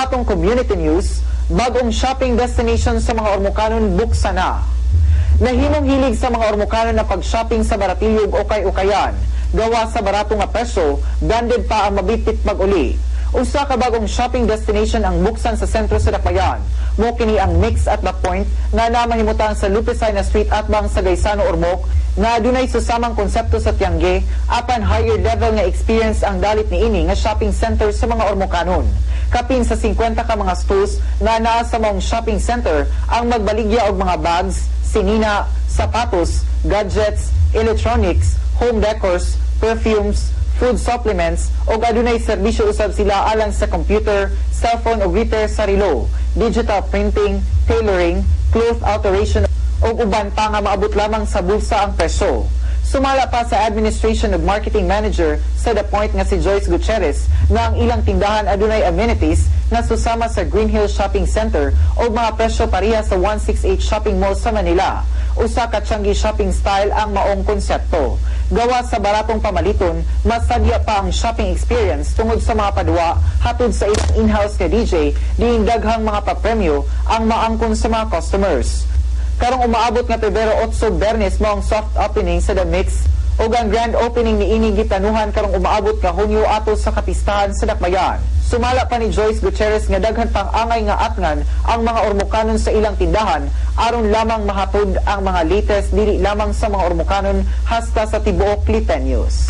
atong community news, bagong shopping destination sa mga Ormocanon buksan na. Nahimong hilig sa mga Ormocanon na pag-shopping sa Baratilog o Ukay-Ukayan, gawa sa barato nga presyo, branded pa ang mabitbit mag-uli. Usa ka bagong shopping destination ang buksan sa sentro sa Dakbayan. Mo kini ang Mix at the Point na namahimutang sa Lupicina Street at bang sa Gaisano, Ormoc, na adunay susamang konsepto sa Tiangge apan higher level nga experience ang dalit niini nga shopping center sa mga Ormocanon. Kapin sa 50 ka mga stores na naa sa maong shopping center ang magbaligya og mga bags, sinina, sapatos, gadgets, electronics, home decors, perfumes, food supplements o adunay serbisyo usab sila alang sa computer, cellphone o repair sa relo, digital printing, tailoring, cloth alteration o uban pa nga maabot lamang sa bulsa ang presyo. Sumala pa sa Administration of Marketing Manager sa The Point nga si Joyce Gutierrez na ang ilang tindahan adunay amenities na susama sa Green Hills Shopping Center o mga presyo pareha sa 168 Shopping Mall sa Manila. Usa ka Tiangge shopping style ang maong konsepto. Gawa sa baratong pamaliton, mas sadya pa ang shopping experience tungod sa mga padua hatod sa ilang in-house nga DJ diin daghang mga papremyo ang maangkon sa mga customers. Karong umaabot nga Pebrero 8 Bernes mo ang soft opening sa The Mix o ang grand opening ni ini gitanuhan karong umaabot nga Hunyo ato sa kapistahan sa Dakbayan. Sumala pa ni Joyce Gutierrez nga daghan pang angay nga atngan ang mga Ormocanon sa ilang tindahan aron lamang mahatod ang mga latest dili lamang sa mga Ormocanon hasta sa tibuok Liteños.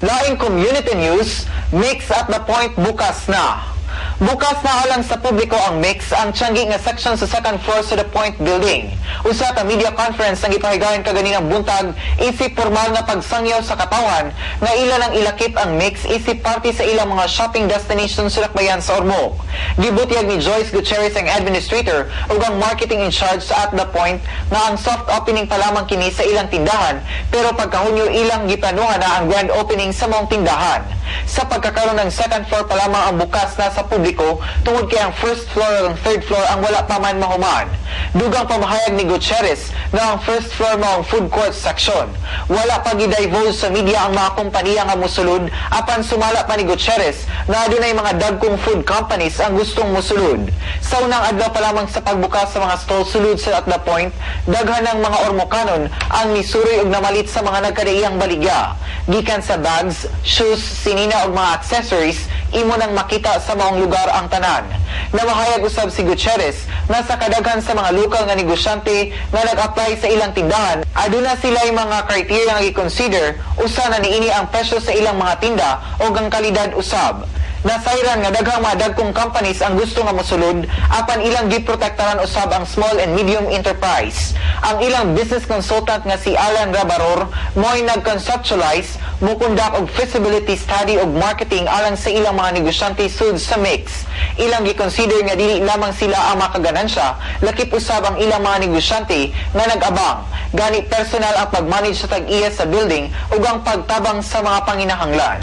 Laing community news, Mix at the Point bukas na. Bukas na alang sa publiko ang Mix, ang Tiangge nga section sa second floor sa The Point Building. Usa ka media conference ang ipahigayon kaganinang buntag isip formal na pagsangyaw sa katawan nga ila nang ilakip ang Mix isip party sa ilang mga shopping destination sa Dakbayan sa Ormoc. Gibutyag ni Joyce Gutierrez ang administrator ug ang marketing in charge sa At The Point nga ang soft opening pa lamang kini sa ilang tindahan pero pagkahunyo ilang giplanuhan na ang grand opening sa maong tindahan. Sa pagkakaroon ng second floor pa lamang ang bukas na sa publiko tungod kay ang first floor ug third floor ang wala pa man mahuman. Dugang pamahayag ni Gutierrez na ang first floor mao ang food court section. Wala pa gidivulge sa media ang mga kompanya nga mosulod apan sumala pa ni Gutierrez na adunay mga dagkong food companies ang gustong mosulod. Sa unang adlaw pa lamang sa pagbukas sa mga stall sulod sa At The Point, daghan ng mga Ormocanon ang nisuroy ug namalit sa mga nagkadaiyang baligya. Gikan sa bags, shoes, sinina ug mga accessories, imo nang makita sa maong lugar ang tanan. Namahayag usab si Gutierrez na sa kadaghan sa mga lokal nga negosyante nga nag-apply sa ilang tindahan, aduna sila'y mga criteria nga i-consider usa na niini ang presyo sa ilang mga tinda o ang kalidad usab. Nasayran nga daghang mga dagkong companies ang gusto nga mosulod apan ilang giprotektaran usab ang small and medium enterprise. Ang ilang business consultant nga si Alan Rabaror mo'y nag-conceptualize, mukundak og feasibility study og marketing alang sa ilang mga negosyante sud sa Mix. Ilang gi-consider nga dili lamang sila ang makaganansya, lakip usab ang ilang mga negosyante nga nag-abang. Gani personal ang pag-manage sa tag-iya sa building ug ang pagtabang sa mga panginahanglan.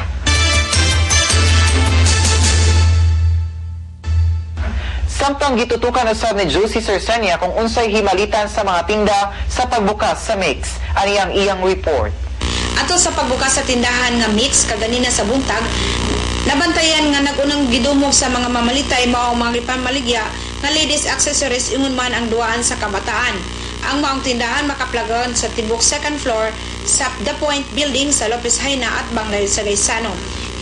Samtang gitutukan usab ni Josie Cercenia kung unsay himalitan sa mga tinda sa pagbukas sa Mix. Ani ang iyang report. Ato sa pagbukas sa tindahan nga Mix kaganina sa buntag, nabantayan nga nagunang gidumog sa mga mamalitay mao mga pamaligya nga ladies accessories ingon man ang duaan sa kabataan. Ang maong tindahan makaplagon sa tibok second floor sa The Point Building sa Lupicina at Banglay sa Gaisano.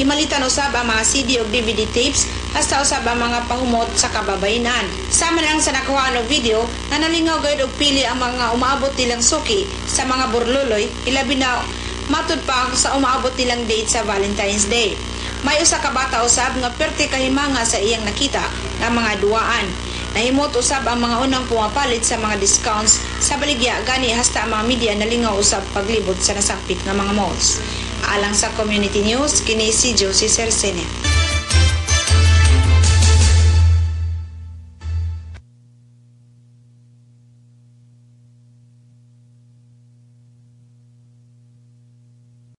Himalitan usab ang mga CD o DVD tapes hasta usab ang mga pahumot sa kababayenan. Sama lang sa nakuha ng video na nalingaw gayud og pili ang mga umaabot nilang suki sa mga burluloy, ilabi na matud pa sa umaabot nilang date sa Valentine's Day. May usa ka bata usab nga perti kahimanga sa iyang nakita nga mga duaan. Nahimot usab ang mga unang pumapalit sa mga discounts sa baligya gani hasta ang mga media nalingaw usab paglibot sa nasakpit nga mga malls. Alang sa community news, kini si Josie Cercenia.